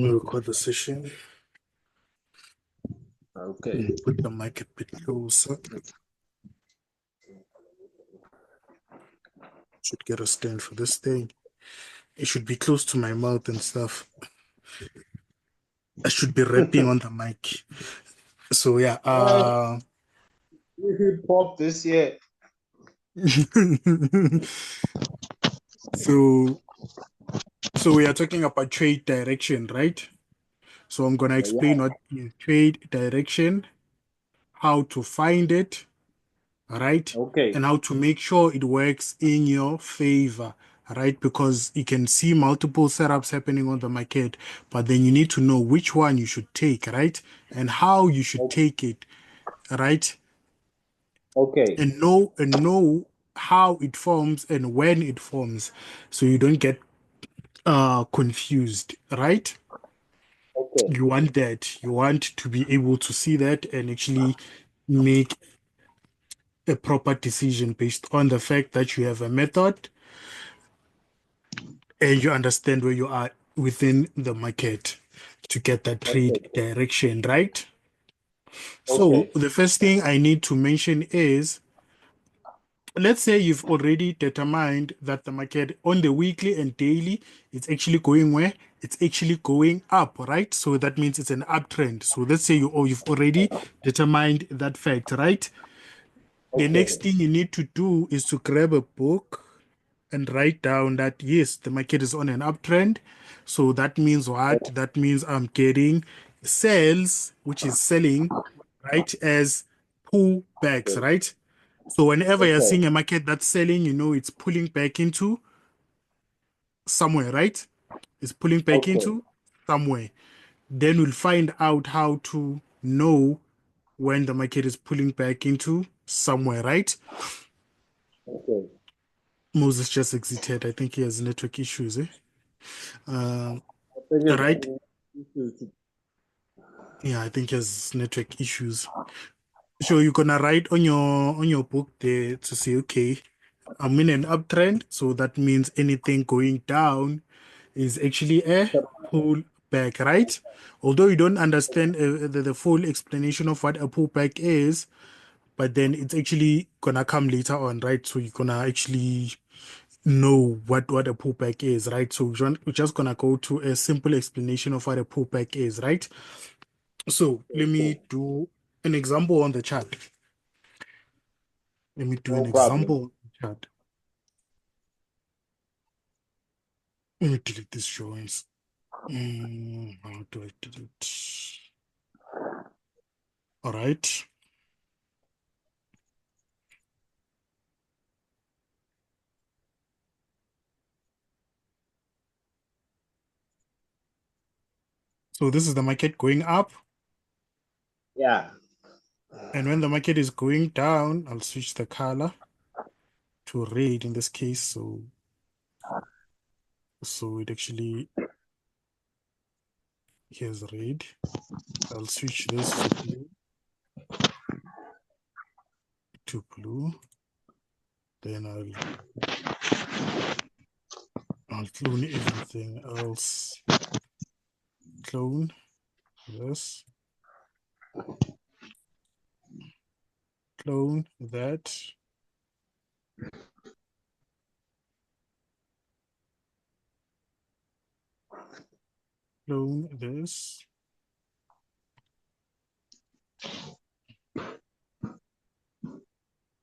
We'll record the session. Okay. Put the mic a bit closer. Should get a stand for this thing. It should be close to my mouth and stuff. I should be rapping on the mic. So yeah. Hip hop this year. so we are talking about trade direction, right? So I'm gonna explain what is trade direction, how to find it, right? Okay. And how to make sure it works in your favor, right? Because you can see multiple setups happening on the market, but then you need to know which one you should take, right? And how you should take it, right? Okay. And know how it forms and when it forms, so you don't get confused, right? Okay. You want that. You want to be able to see that and actually make a proper decision based on the fact that you have a method and you understand where you are within the market to get that Okay. trade direction, right? So Okay. the first thing I need to mention is, let's say you've already determined that the market on the weekly and daily, it's actually going where? It's actually going up, right? So that means it's an uptrend. So let's say you've already determined that fact, right? The Okay. next thing you need to do is to grab a book and write down that yes, the market is on an uptrend. So that means what? That means I'm getting sales, which is selling, right, as pullbacks, right? So whenever you're Okay. seeing a market that's selling, you know it's pulling back into somewhere, right? It's pulling back Okay. into somewhere. Then we'll find out how to know when the market is pulling back into somewhere, right? Okay. Moses just exited. I think he has network issues, eh? Um, I think all it's right. Yeah, I think he has network issues. So you're gonna write on your book there to say, okay, I'm in an uptrend, so that means anything going down is actually a pullback, right? Although you don't understand the full explanation of what a pullback is, but then it's actually gonna come later on, right? So you're gonna actually know what a pullback is, right? So we're just gonna go to a simple explanation of what a pullback is, right? So let me do an example on the chart. Let me do an no problem. example on the chart. Let me delete these drawings. How do I delete? All right. So this is the market going up. Yeah. And when the market is going down, I'll switch the color to red in this case. So it actually, here's red. I'll switch this to blue. Then I'll clone everything else. Clone this. Clone that. Clone this.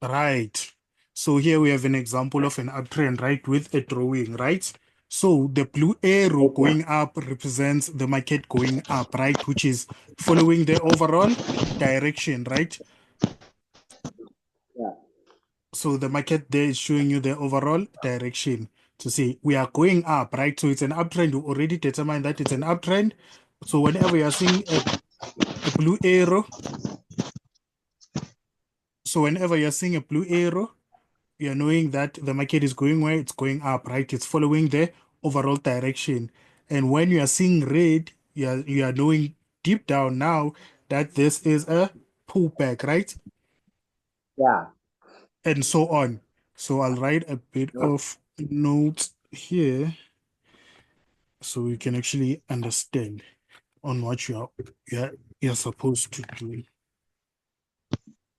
Right. So here we have an example of an uptrend, right, with a drawing, right? So the blue arrow Okay. going up represents the market going up, right, which is following the overall direction, right? Yeah. So the market there is showing you the overall direction to say we are going up, right? So it's an uptrend. You already determined that it's an uptrend. So whenever you're seeing a blue arrow, so whenever you're seeing a blue arrow, you're knowing that the market is going where it's going up, right? It's following the overall direction. And when you are seeing red, you are knowing deep down now that this is a pullback, right? Yeah. And so on. So I'll write a bit of notes here so you can actually understand on what you're supposed to do.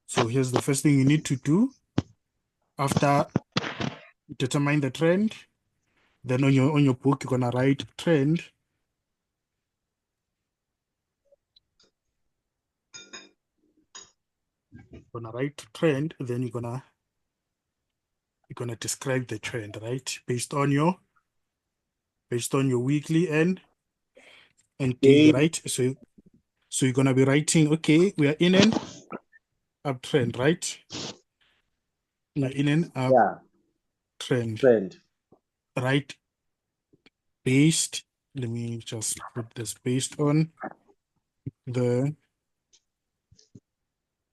So here's the first thing you need to do after determine the trend. Then on your book, you're gonna write trend. You're gonna write trend, then you're gonna describe the trend, right? Based on your weekly and daily, Daily. right? So you're gonna be writing, okay, we are in an uptrend, right? We're in an Yeah. uptrend, Trend. right? Based, let me just put this based on the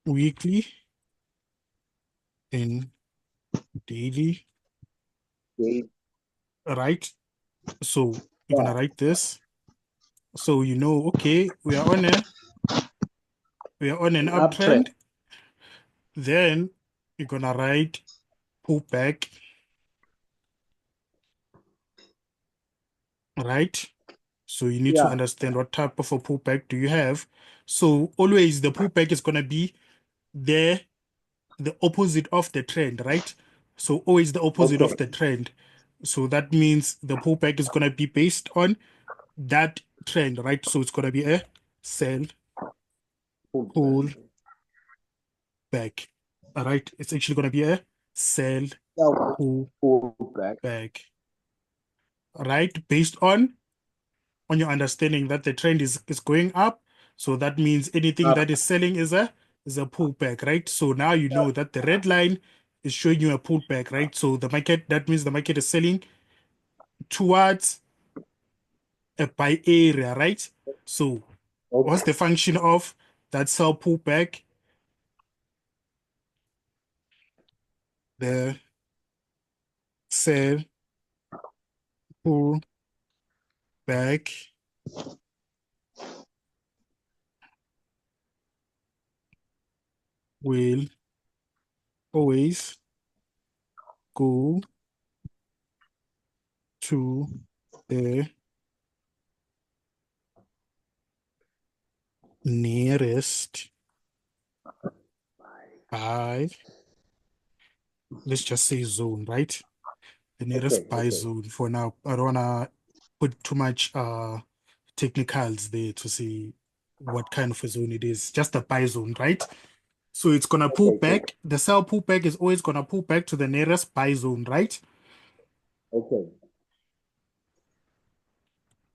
weekly and daily, Daily. right? So you're Yeah. gonna write this. So you know, okay, we are on an Uptrend. uptrend. Then you're gonna write pullback, right? So you need to Yeah. understand what type of a pullback do you have. So always the pullback is gonna be the the opposite of the trend, right? So always the opposite Okay. of the trend. So that means the pullback is gonna be based on that trend, right? So it's gonna be a sell Pullback. pull back. All right, it's actually gonna be a sell Yeah. pull Pullback. back, right? Based on your understanding that the trend is going up. So that means anything Up. that is selling is a pullback, right? So now you know that the red line is showing you a pullback, right? So the market, that means the market is selling towards a buy area, right? So what's Okay. the function of that sell pullback? The sell pullback will always go to the nearest buy, let's just say zone, right? The Okay. nearest buy Okay. zone for now. I don't wanna put too much technicals there to see what kind of a zone it is. Just a buy zone, right? So it's gonna pull Okay. Okay. back. The sell pullback is always gonna pull back to the nearest buy zone, right? Okay.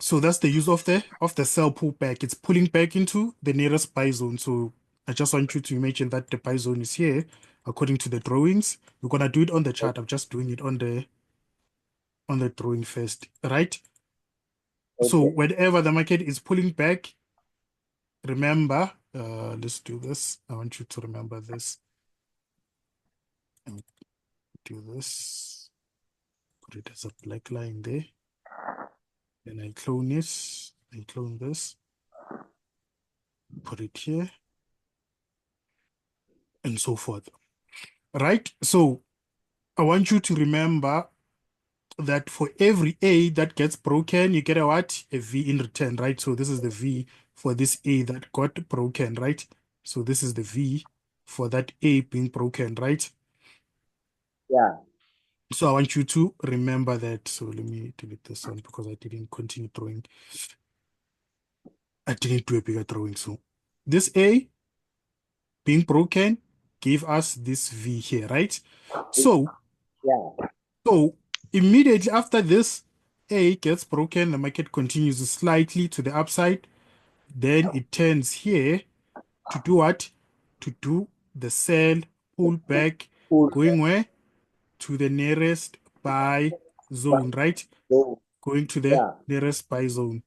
So that's the use of the sell pullback. It's pulling back into the nearest buy zone. So I just want you to imagine that the buy zone is here according to the drawings. We're gonna do it on the chart. I'm just doing it on the drawing first, right? So Okay. whenever the market is pulling back, remember, let's do this. I want you to remember this. And do this. Put it as a black line there. Then I clone this. I clone this. Put it here, and so forth. Right? So I want you to remember that for every A that gets broken, you get a what? A V in return, right? So this is the V for this A that got broken, right? So this is the V for that A being broken, right? Yeah. So I want you to remember that. So let me delete this one because I didn't continue drawing. I didn't do a bigger drawing. So this A being broken gave us this V here, right? So, Yeah. so immediately after this A gets broken, the market continues slightly to the upside. Then it turns here to do what? To do the sell, pull back, Pullback. going where? To the nearest buy zone, right? So, Going to the yeah. nearest buy zone.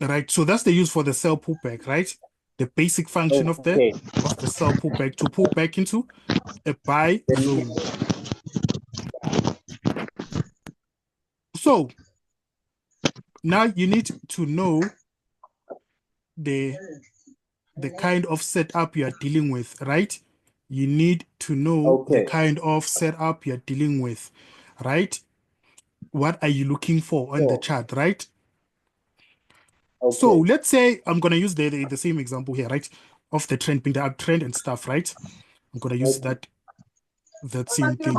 Right. So that's the use for the sell pullback, right? The basic function Okay. of the sell pullback to pull back into a buy Then zone. So now you need to know the the kind of setup you are dealing with, right? You need to know the okay. kind of setup you're dealing with, right? What are you looking for on the So chart, right? So Okay. let's say I'm gonna use the same example here, right? Of the trend being the uptrend and stuff, right? I'm gonna use Okay. that same thing.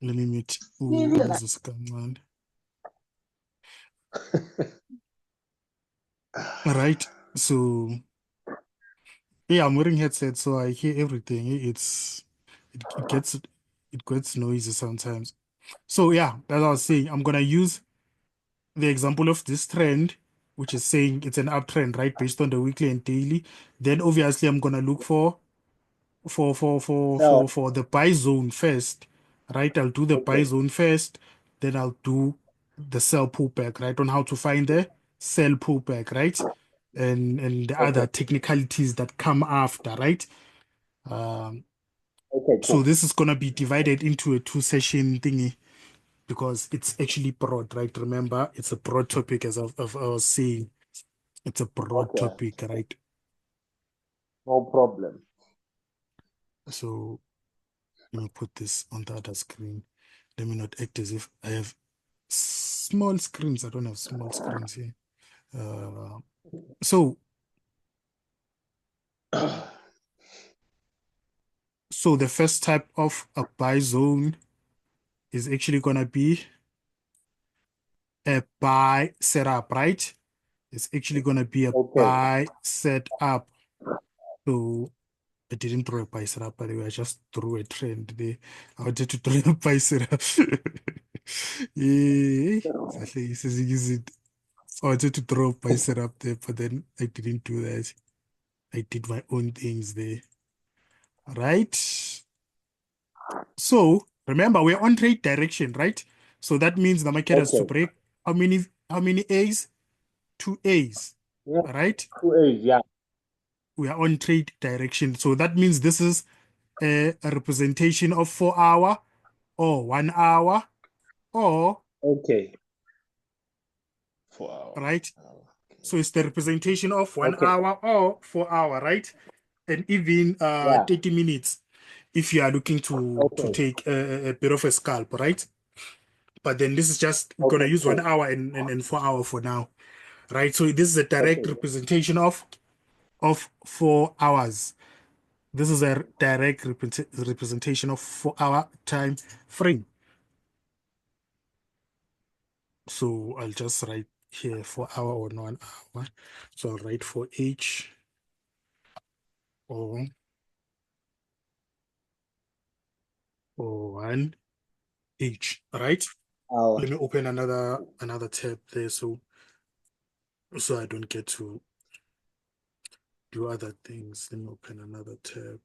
Let me mute. Ooh, this is come on. All right. So yeah, I'm wearing headset, so I hear everything. It gets noisy sometimes. So yeah, as I was saying, I'm gonna use the example of this trend, which is saying it's an uptrend, right, based on the weekly and daily. Then obviously I'm gonna look So, for the buy zone first, right? I'll do the buy okay. zone first, then I'll do the sell pullback, right? On how to find the sell pullback, right? And the Okay. other technicalities that come after, right? Um, Okay, so cool. this is gonna be divided into a two-session thingy because it's actually broad, right? Remember, it's a broad topic, as I was saying. It's a broad Okay. topic, right? No problem. So let me put this on the other screen. Let me not act as if I have small screens. I don't have small screens here. Uh, so so the first type of a buy zone is actually gonna be a buy setup, right? It's actually gonna be a Okay. buy setup. So I didn't draw a buy setup, by the way. I just drew a trend there. I wanted to draw a buy setup. Yeah, exactly. He says he uses it. So I wanted to draw a buy setup there, but then I didn't do that. I did my own things there. Right? So remember, we're on trade direction, right? So that means the market has to Okay. break how many A's? Two A's. Yeah. All right. 2 A. Yeah. We are on trade direction. So that means this is a representation of 4 hour or 1 hour or Okay. 4 hour. right. Okay. So it's the representation of one Okay. hour or 4 hour, right? And even Yeah. 30 minutes if you are looking to Okay. take a bit of a scalp, right? But then this is just we're gonna Okay, use one cool. hour and 4 hour for now, right? So this is a direct Okay. representation of 4 hours. This is a direct representation of 4 hour time frame. So I'll just write here 4 hour or 1 hour. So I'll write for H or 1H, right? Uh, Let me open another tab there so I don't get to do other things. Let me open another tab.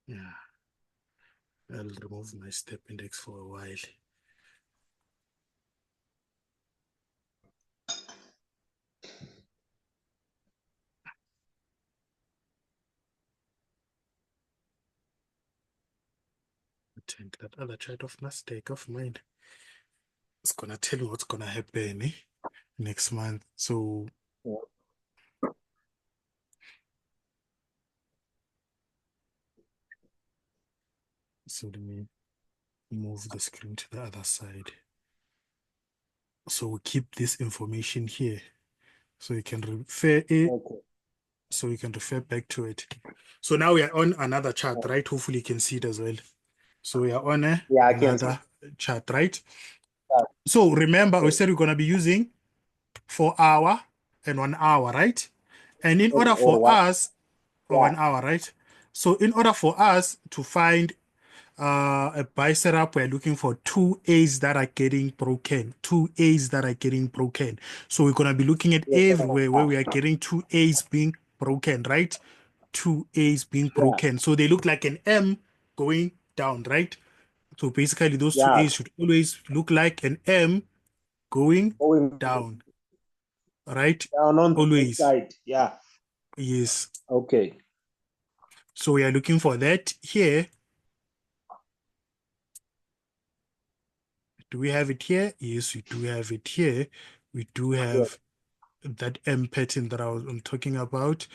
Yeah, I'll remove my step index for a while. I think that other chart of mistake of mine is gonna tell you what's gonna happen next month. So let me move the screen to the other side. So we keep this information here so you can refer it, okay. so you can refer back to it. So now we are on another chart, right? Hopefully you can see it as well. So we are on Yeah, I can see another chart, right? that. So remember, we Okay. said we're going to be using 4 hour and 1 hour, right? And in order Or for what? us, or Yeah. 1 hour, right? So in order for us to find a buy setup, we're looking for two A's that are getting broken, two A's that are getting broken. So we're going to be looking at Yes. everywhere where we are getting two A's being broken, right? Two A's being Yeah. broken. So they look like an M going down, right? So basically, those two Yeah. A's should always look like an M going Going down, right? down on the Always. side. Yeah. Yes. Okay. So we are looking for that here. Do we have it here? Yes, we do have it here. We do Yeah. have that M pattern that I'm talking about,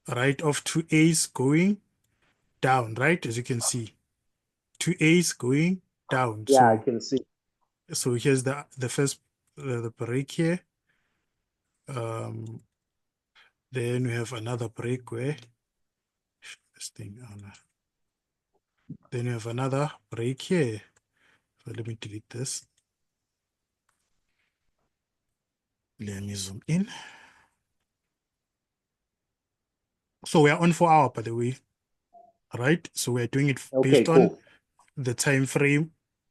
right? Of two A's going down, right? As you can see, two A's going down. Yeah, I So can see. So here's the first the break here. Then we have another break where this thing. Oh no. Then we have another break here. So let me delete this. Let me zoom in. So we are on 4 hour, by the way, right? So we're doing it Okay, based on cool. the time frame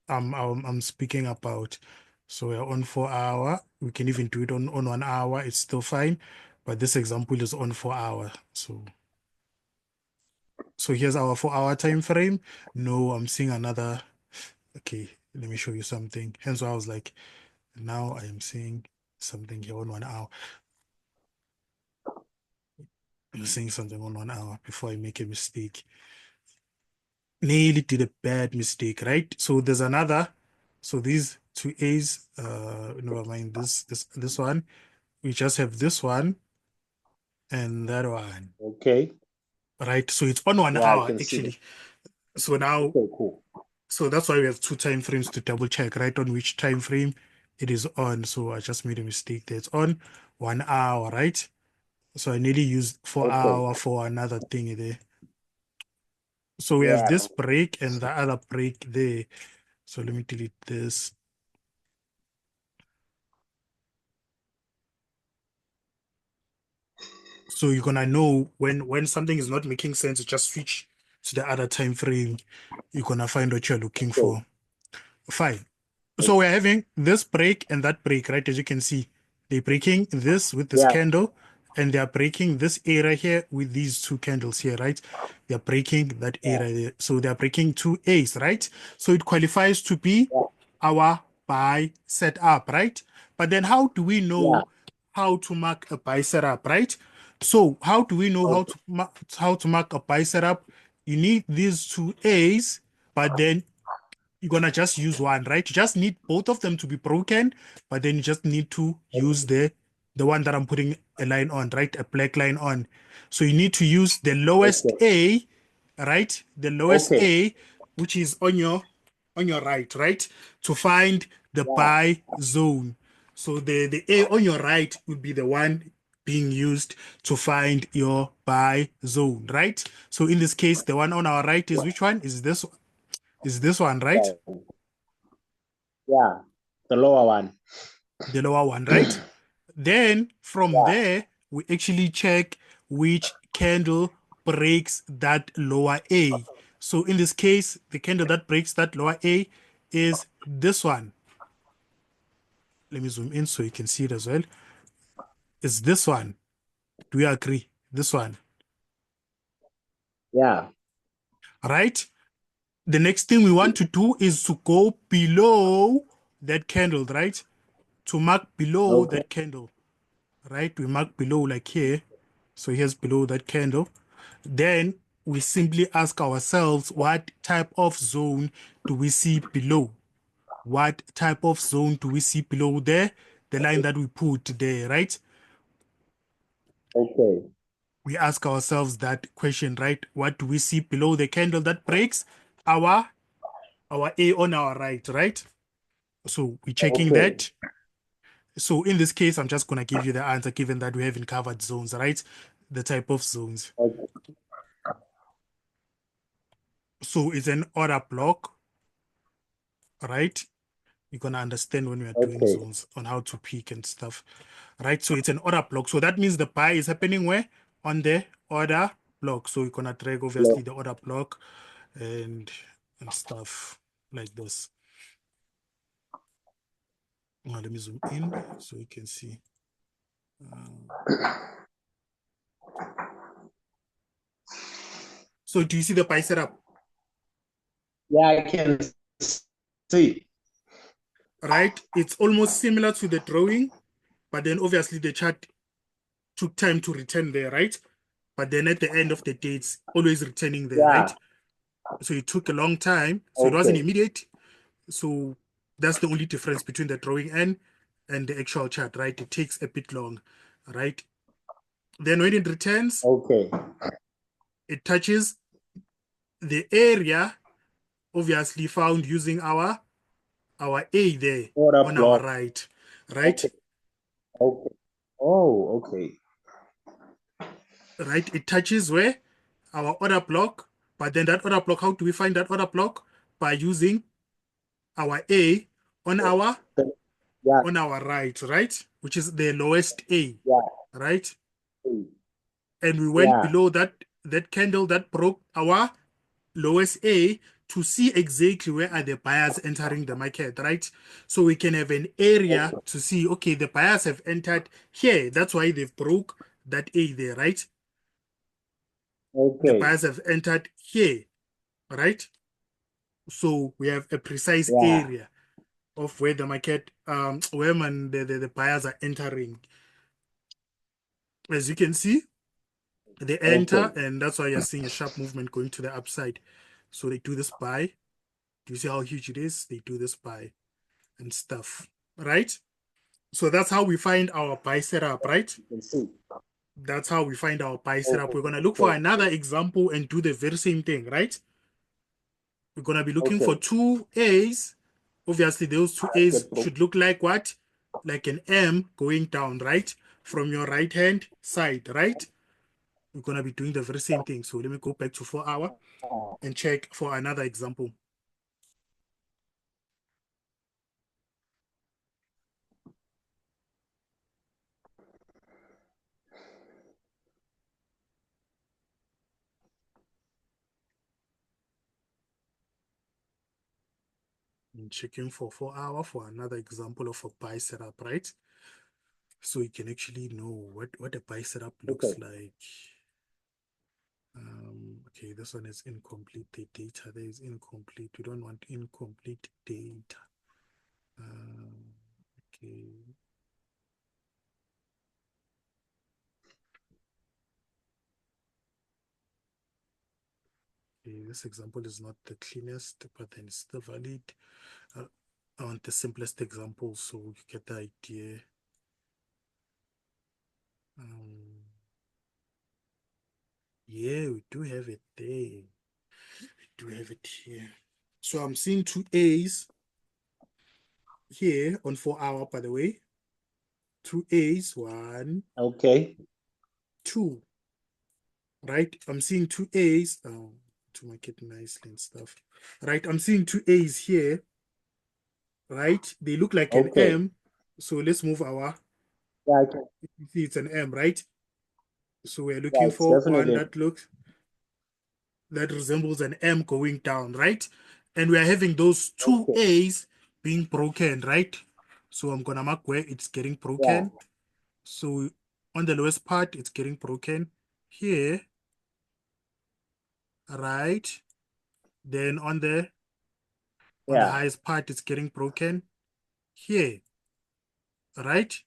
I'm speaking about. So we're on 4 hour. We can even do it on 1 hour. It's still fine. But this example is on 4 hour. So here's our 4 hour time frame. No, I'm seeing another. Okay, let me show you something. Hence why I was like, now I am seeing something here on 1 hour. I'm seeing something on 1 hour before I make a mistake. Nearly did a bad mistake, right? So there's another. So these two A's, never mind this one. We just have this one and that one, Okay. right? So it's on one Yeah, I hour can see that. actually. So now, Okay, cool. so that's why we have two time frames to double check, right? On which time frame it is on. So I just made a mistake there. It's on 1 hour, right? So I nearly used 4 hour Okay. for another thing there. So we have Yeah. this break and the other break there. So let me delete this. So you're gonna know when something is not making sense, you just switch to the other time frame. You're gonna find what you're looking Okay. for. Fine. So we're having this break and that break, right? As you can see, they're breaking this with this Yeah. candle, and they're breaking this area here with these two candles here, right? They're breaking that Yeah. area there. So they're breaking two A's, right? So it qualifies to be Yeah. our buy setup, right? But then how do we Yeah. know how to mark a buy setup, right? So how do we know Okay. how to mark a buy setup? You need these two A's, but then you're gonna just use one, right? You just need both of them to be broken, but then you just need to use the one that I'm putting a line on, right? A black line on. So you need to use the lowest Okay. A, right? The lowest Okay. A, which is on your right? To find the Yeah. buy zone. So the A on your right would be the one being used to find your buy zone, right? So in this case, the one on our right is which one? Is this one, right? Yeah. Yeah. The lower one. The lower one, right? Then from Yeah. there, we actually check which candle breaks that lower A. So in this case, the candle that breaks that lower A is this one. Let me zoom in so you can see it as well. It's this one. Do we agree? This one, Yeah. right? The next thing we want to do is to go below that candle, right? To mark below Okay. that candle, right? We mark below like here. So here's below that candle. Then we simply ask ourselves, what type of zone do we see below? What type of zone do we see below there? The line that we put there, right? Okay. We ask ourselves that question, right? What do we see below the candle that breaks our our A on our right, right? So we're checking Okay. that. So in this case, I'm just gonna give you the answer given that we haven't covered zones, right? The type of zones. Okay. So it's an order block, right? You're gonna understand when we are doing Okay. zones on how to pick and stuff, right? So it's an order block. So that means the buy is happening where? On the order block. So you're gonna drag obviously the order block and stuff like this. Now let me zoom in so you can see. Uh, so do you see the buy setup? Yeah, I can see. Right? It's almost similar to the drawing, but then obviously the chart took time to return there, right? But then at the end of the day, it's always returning there, Yeah. right? So it took a long time. So it wasn't Okay. immediate. So that's the only difference between the drawing and the actual chart, right? It takes a bit long, right? Then when it returns, Okay. it touches the area obviously found using our A there Order on our block. right, right? Okay. Okay. Oh, okay. Right? It touches where? Our order block. But then that order block, how do we find that order block? By using our A on our Yeah. right, right? Which is the lowest A, Yeah. right? And we went Yeah. below that candle that broke our lowest A to see exactly where are the buyers entering the market, right? So we can have an area Okay. to see, okay, the buyers have entered here. That's why they've broke that A there, right? The Okay. buyers have entered here, right? So we have a precise Yeah. area of where the market, where the buyers are entering. As you can see, they enter, Okay. and that's why you're seeing a sharp movement going to the upside. So they do this buy. Do you see how huge it is? They do this buy and stuff, right? So that's how we find our buy setup, right? You can see. That's how we find our buy setup. We're going to look for Okay. another example and do the very same thing, right? We're going to be looking for Okay. two A's. Obviously, those two Let's A's get through. should look like what? Like an M going down, right? From your right hand side, right? We're going to be doing the very same thing. So let me go back to 4 hour and check for another example. I'm checking for 4 hour for another example of a buy setup, right? So you can actually know what a buy setup Okay. looks like. Okay, this one is incomplete. The data there is incomplete. We don't want incomplete data. Okay. Okay, this example is not the cleanest, but then it's still valid. Uh, I want the simplest example so you get the idea. Yeah, we do have it there. We do have it here. So I'm seeing two A's here on 4 hour, by the way. Two A's, one, Okay. two, right? I'm seeing two A's. To make it nicely and stuff. Right, I'm seeing two A's here, right? They look like an Okay. M. So let's move our, Yeah, I can. you see it's an M, right? So we're Yeah, looking it's for one definitely. that resembles an M going down, right? And we are having those two Okay. A's being broken, right? So I'm gonna mark where it's getting Yeah. broken. So on the lowest part, it's getting broken here, right? Then on the Yeah. highest part, it's getting broken here, right?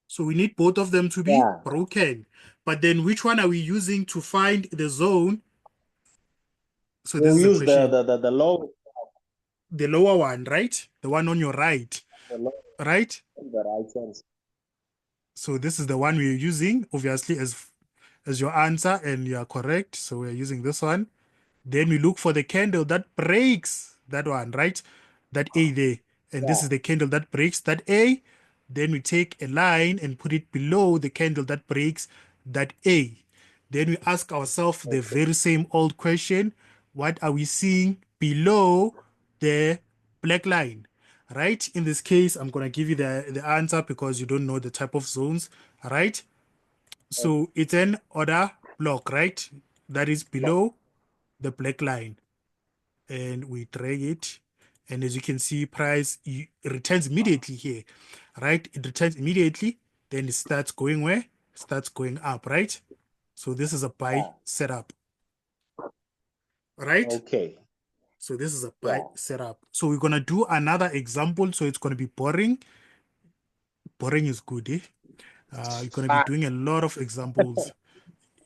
So we need both of them to be Yeah. broken. But then which one are we using to find the zone? So this We'll is a use question. the low, The lower one, right? The one on your right, the low right? on the right hand. So this is the one we're using, obviously, as your answer, and you are correct. So we're using this one. Then we look for the candle that breaks that one, right? That A there. And this Yeah. is the candle that breaks that A. Then we take a line and put it below the candle that breaks that A. Then we ask ourselves the Okay. very same old question. What are we seeing below the black line? Right? In this case, I'm going to give you the answer because you don't know the type of zones, right? So it's an order block, right? That is below the black line, and we drag it, and as you can see, price it returns immediately here, right? It returns immediately, then it starts going where? Starts going up, right? So this is a buy Yeah. setup, right? Okay. So this is a buy Yeah. setup. So we're gonna do another example. So it's gonna be boring. Boring is good, eh? You're gonna be Ah. doing a lot of examples.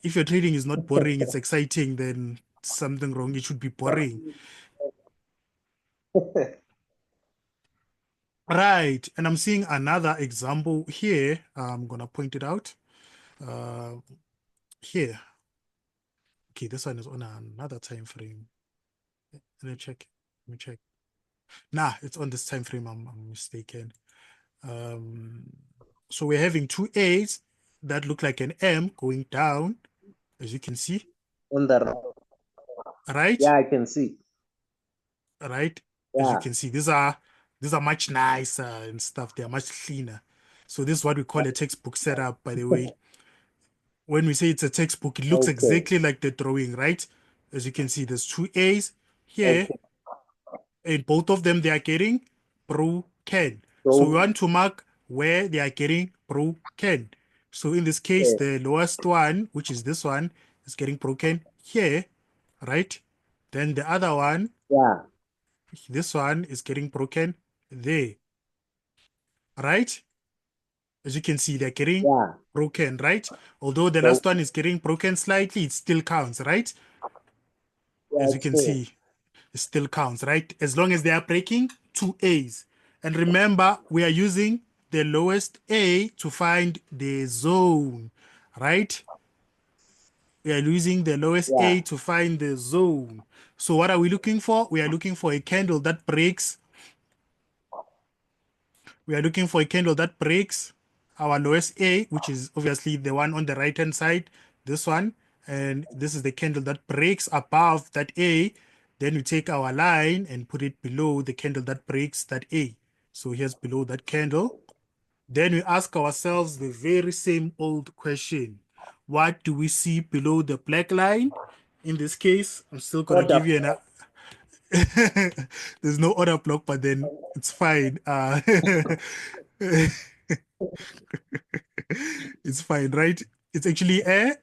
If your trading is not boring, it's exciting, then something wrong. It should be boring. Right. And I'm seeing another example here. I'm going to point it out uh, here. Okay, this one is on another time frame. Let me check. Let me check. Nah, it's on this time frame. I'm mistaken. Um, so we're having two A's that look like an M going down, as you can see, On the right. right? Yeah, I can see. Right? As you Yeah. can see, these are much nicer and stuff. They are much cleaner. So this is what we call a textbook setup, by the way. When we say it's a textbook, it looks Okay. exactly like the drawing, right? As you can see, there's two A's here, Okay. and both of them they are getting broken. So we So want to mark where they are getting broken. So in this case, okay. the lowest one, which is this one, is getting broken here, right? Then the other one, Yeah. this one is getting broken there, right? As you can see, they're getting Yeah. broken, right? Although the So last one is getting broken slightly, it still counts, right? yeah, As you it's can fair. see, it still counts, right? As long as they are breaking two A's. And remember, we are using the lowest A to find the zone, right? We are using the lowest Yeah. A to find the zone. So what are we looking for? We are looking for a candle that breaks. We are looking for a candle that breaks our lowest A, which is obviously the one on the right hand side, this one. And this is the candle that breaks above that A. Then we take our line and put it below the candle that breaks that A. So here's below that candle. Then we ask ourselves the very same old question. What do we see below the black line? In this case, I'm still going to Order. give you an there's no other block, but then it's fine. It's fine, right? It's actually a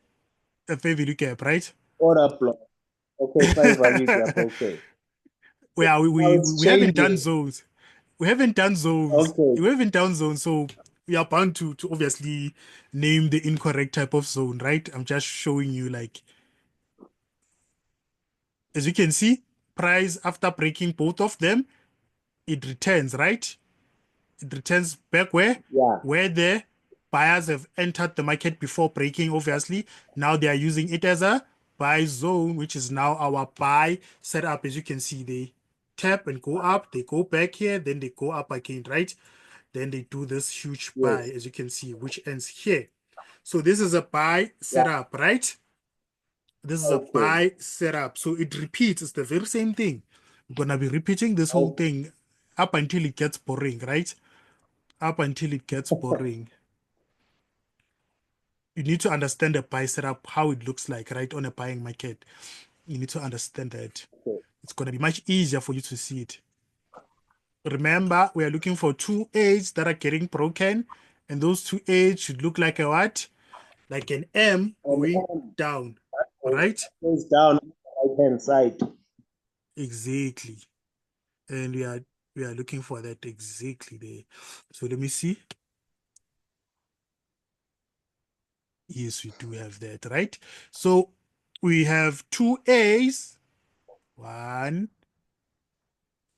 fair value gap, right? Order block. Okay. Five value gap. Okay. Yeah, Now it's we haven't done changing. zones. We haven't done zones. Okay. We haven't done zones, so we are bound to obviously name the incorrect type of zone, right? I'm just showing you, like, as you can see, price after breaking both of them, it returns, right? It returns back Yeah. where the buyers have entered the market before breaking. Obviously, now they are using it as a buy zone, which is now our buy setup. As you can see, they tap and go up, they go back here, then they go up again, right? Then they do this huge buy, Yes. as you can see, which ends here. So this is a buy Yeah. setup, right? This is a Okay. buy setup. So it repeats. It's the very same thing. We're gonna be repeating this whole Okay. thing up until it gets boring, right? Up until it gets boring. You need to understand the buy setup, how it looks like, right, on a buying market. You need to understand that. It's going to be much easier for you to see it. Remember, we are looking for two A's that are getting broken, and those two A's should look like a what? Like an M And going down, right? goes down on the right hand side. Exactly. And we are looking for that exactly there. So let me see. Yes, we do have that, right? So we have two A's. One,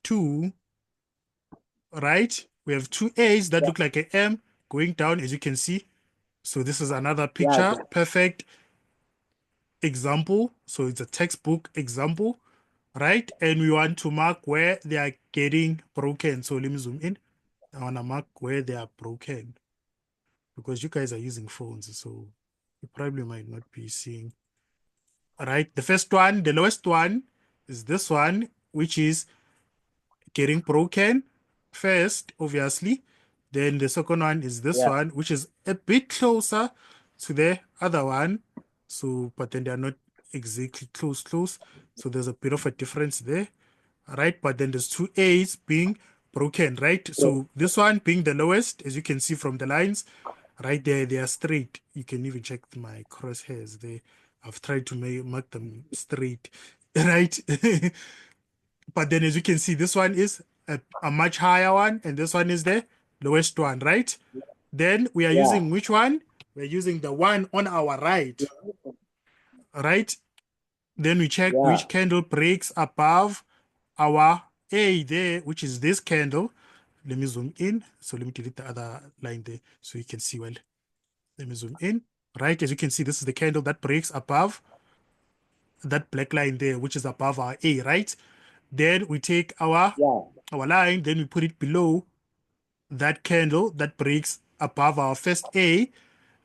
two, right? We have two A's that Yeah. look like an M going down, as you can see. So this is another Yeah. I picture, can, perfect example. So it's a textbook example, right? And we want to mark where they are getting broken. So let me zoom in. I want to mark where they are broken because you guys are using phones, so you probably might not be seeing. All right, the first one, the lowest one, is this one, which is getting broken first, obviously. Then the second one is this yeah. one, which is a bit closer to the other one. So, but then they're not exactly close. So there's a bit of a difference there. All right, but then there's two A's being broken, right? Yes. So this one being the lowest, as you can see from the lines, right there, they are straight. You can even check my crosshairs there. I've tried to mark them straight, right? But then as you can see, this one is a much higher one, and this one is the lowest one, right? Then we are Yeah. using which one? We're using the one on our right, right? Then we check Yeah. which candle breaks above our A there, which is this candle. Let me zoom in. So let me delete the other line there so you can see well. Let me zoom in. Right, as you can see, this is the candle that breaks above that black line there, which is above our A, right? Then we take our Yeah. our line, then we put it below that candle that breaks above our first A.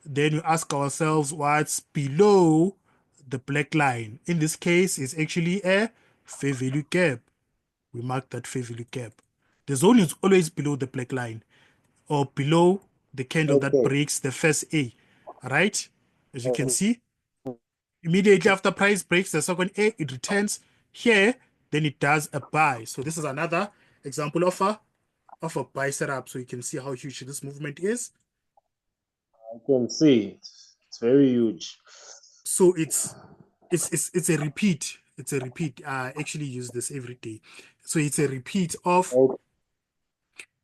Then we ask ourselves what's below the black line. In this case, it's actually a fair value gap. We mark that fair value gap. The zone is always below the black line or below the candle that Okay. breaks the first A. All right? As you can Okay. see, immediately after price breaks the second A, it returns here, then it does a buy. So this is another example of a buy setup. So you can see how huge this movement is. I can see it. It's very huge. So it's a repeat. It's a repeat. I actually use this every day. So it's a repeat of Okay.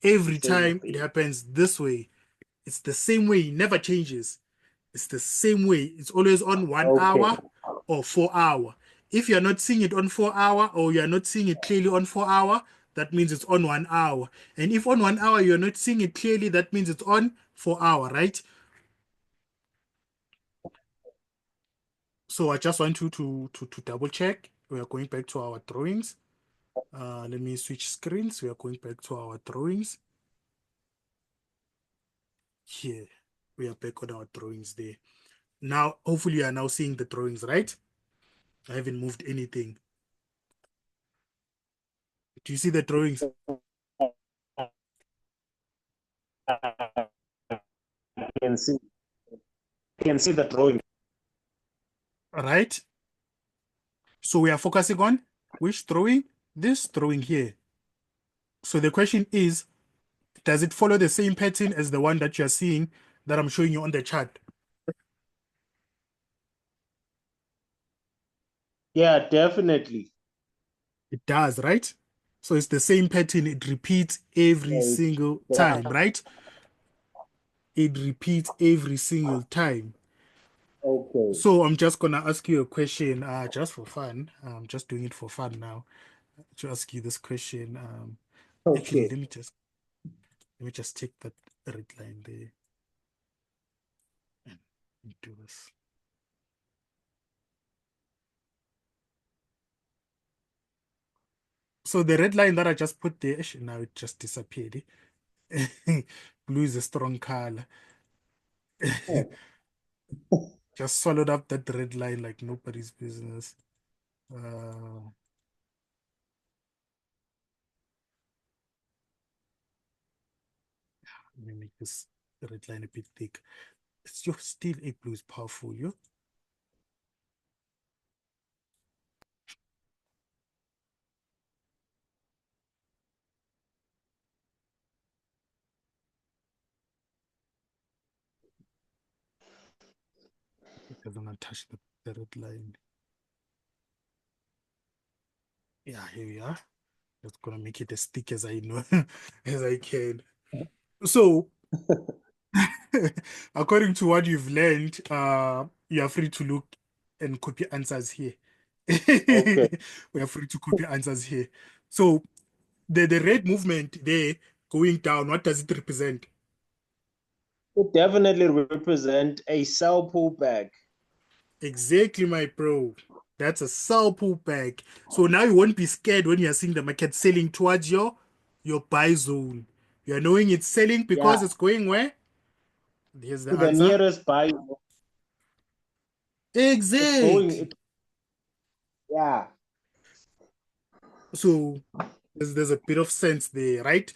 every Same time it thing. happens this way. It's the same way, it never changes. It's the same way. It's always on 1 hour Okay. or 4 hour. If you're not seeing it on 4 hour or you're not seeing it clearly on 4 hour, that means it's on 1 hour. And if on 1 hour you're not seeing it clearly, that means it's on 4 hour, right? So I just want you to double check. We are going back to our drawings. Let me switch screens. We are going back to our drawings. Here, we are back on our drawings there. Now, hopefully you are now seeing the drawings, right? I haven't moved anything. Do you see the drawings? I can see. I can see the drawing. All right. So we are focusing on which drawing? This drawing here. So the question is, does it follow the same pattern as the one that you're seeing that I'm showing you on the chart? Yeah, definitely. It does, right? So it's the same pattern. It repeats every Yeah, single yeah. time, right? It repeats every single time. Okay. So I'm just gonna ask you a question, just for fun. I'm just doing it for fun now. To ask you this question. Actually, Okay. let me just take that red line there and do this. So the red line that I just put there, actually, now it just disappeared. Blue is a strong color. Just swallowed up that red line like nobody's business. Let me make this red line a bit thick. It's your still a blue is powerful, you. It doesn't touch the red line. Yeah, here we are. Just gonna make it as thick as I know as I can. So according to what you've learned, you are free to look and copy answers here. Okay. We are free to copy answers here. So the red movement there going down, what does it represent? It definitely represent a sell pullback. Exactly, my bro. That's a sell pullback. So now you won't be scared when you're seeing the market selling towards your buy zone. You're knowing it's selling because Yeah. it's going where? Here's the To the answer. nearest buy. It's going. Exactly. It, yeah. So there's a bit of sense there, right?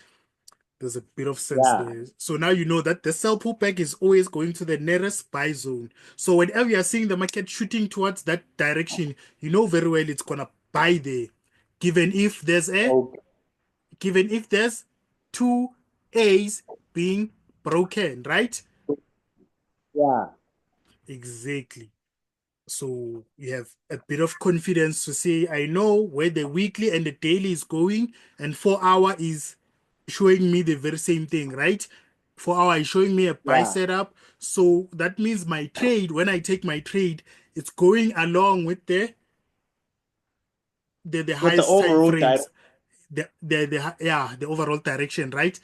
There's a bit of sense Yeah. there. So now you know that the sell pullback is always going to the nearest buy zone. So whenever you're seeing the market shooting towards that direction, you know very well it's gonna buy there. Given if there's a Okay. given if there's two A's being broken, right? Yeah. Exactly. So you have a bit of confidence to say, I know where the weekly and the daily is going, and 4 hour is showing me the very same thing, right? 4 hour is showing me a buy Yeah. setup. So that means my trade, when I take my trade, it's going along with the With the highest time overall direct. frames, the overall direction, right?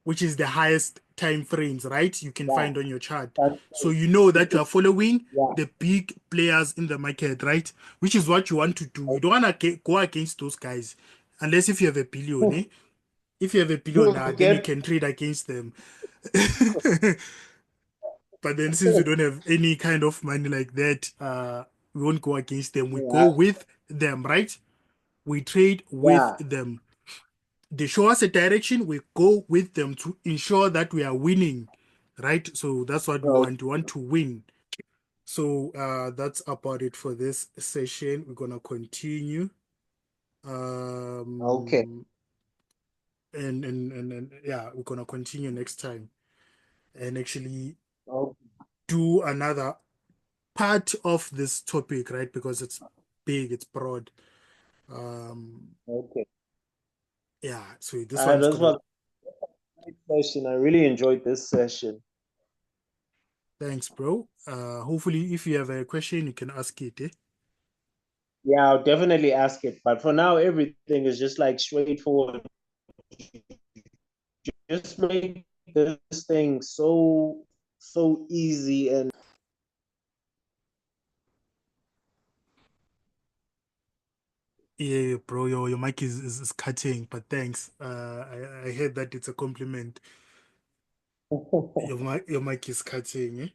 Which is the highest time frames, right? You can Yeah. find on your chart. That- So you know that you are following Yeah. the big players in the market, right? Which is what you want to do. You don't want to go against those guys unless if you have a billion, eh? If you have a You'll billionaire, then you get, can trade against them. But then since we don't have any kind of money like that, we won't go against them. We go yeah, with them, right? We trade with yeah. them. They show us a direction, we go with them to ensure that we are winning, right? So that's what we Oh, want. We want to win. So that's about it for this session. We're gonna continue. okay. Um and yeah, we're gonna continue next time and actually Oh, do another part of this topic, right? Because it's big, it's broad. Um okay. yeah, so this one's This gonna was a great session. I really enjoyed this session. thanks, bro. Hopefully if you have a question you can ask it, eh? Yeah, I'll definitely ask it. But for now, everything is just like straightforward. Just make this thing so easy and Yeah, bro, your mic is cutting, but thanks. I heard that it's a compliment. Your mic is cutting, eh?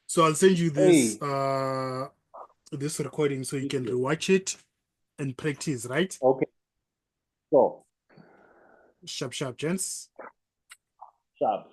So I'll send you this hey, this recording so you can rewatch it and practice, right? okay, so Sharp, sharp, gents. sharp.